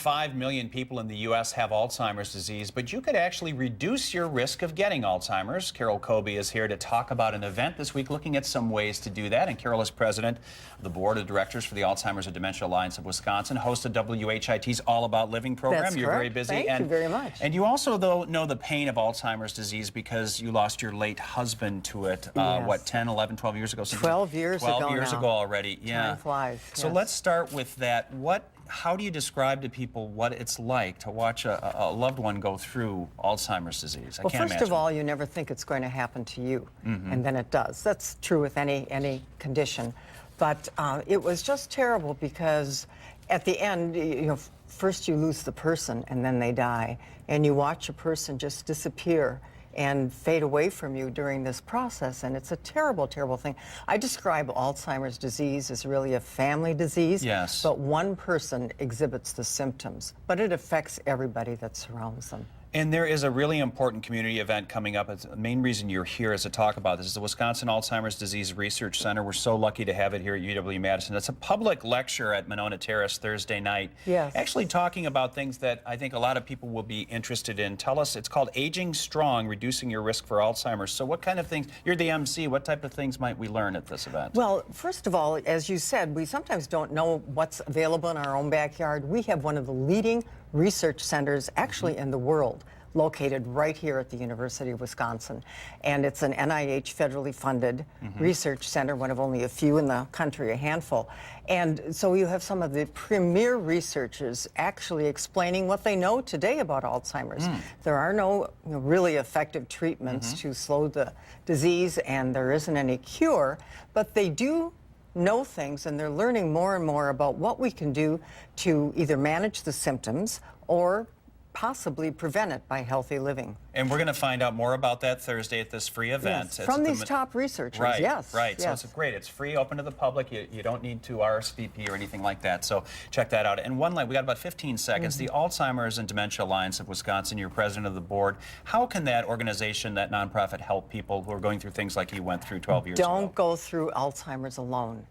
5 million people in the U.S. have Alzheimer's disease, but you could actually reduce your risk of getting Alzheimer's. Carol Kobe is here to talk about an event this week looking at some ways to do that. And Carol is president of the board of directors for the Alzheimer's and Dementia Alliance of Wisconsin, host of WHIT's All About Living program. That's You're correct. very busy. Thank you very much. And you also, though, know the pain of Alzheimer's disease because you lost your late husband to it, Yes. what, 10, 11, 12 years ago? 12 years ago 12 years now. ago already, yeah. Time flies, So yes. let's start with that. How do you describe to people what it's like to watch a loved one go through Alzheimer's disease? Well, first of all, you never think it's going to happen to you, and then it does. That's true with any condition. But it was just terrible because at the end, first you lose the person and then they die, and you watch a person just disappear and fade away from you during this process, and it's a terrible, terrible thing. I describe Alzheimer's disease as really a family disease, Yes. but one person exhibits the symptoms, but it affects everybody that surrounds them. And there is a really important community event coming up. It's the main reason you're here is to talk about this. It's the Wisconsin Alzheimer's Disease Research Center. We're so lucky to have it here at UW-Madison. It's a public lecture at Monona Terrace Thursday night. Yes. Actually talking about things that I think a lot of people will be interested in. Tell us, it's called Aging Strong, Reducing Your Risk for Alzheimer's. So what kind of things, you're the MC, what type of things might we learn at this event? Well, first of all, as you said, we sometimes don't know what's available in our own backyard. We have one of the leading research centers actually in the world, located right here at the University of Wisconsin. And it's an NIH federally funded research center, one of only a few in the country, a handful. And so you have some of the premier researchers actually explaining what they know today about Alzheimer's. There are no really effective treatments to slow the disease, and there isn't any cure, but they do know things, and they're learning more and more about what we can do to either manage the symptoms or possibly prevent it by healthy living. And we're going to find out more about that Thursday at this free event. Yes, It's from the these top researchers, right, yes. Right, yes. So it's great. It's free, open to the public. You don't need to RSVP or anything like that. So check that out. And one line, we got about 15 seconds. The Alzheimer's and Dementia Alliance of Wisconsin, you're president of the board. How can that organization, that nonprofit, help people who are going through things like you went through 12 years ago? Don't go through Alzheimer's alone.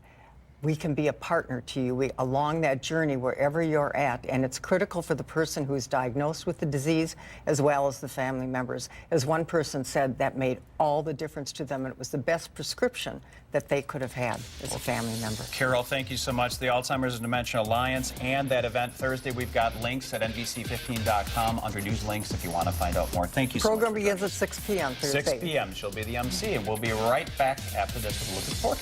We can be a partner to you along that journey wherever you're at, and it's critical for the person who's diagnosed with the disease as well as the family members. As one person said, that made all the difference to them, and it was the best prescription that they could have had as a family member. Carol, thank you so much. The Alzheimer's and Dementia Alliance and that event Thursday, we've got links at NBC15.com under news links if you want to find out more. Thank you so much. Program begins at 6 p.m. Thursday. 6 p.m. She'll be the MC, and we'll be right back after this with a look at sports.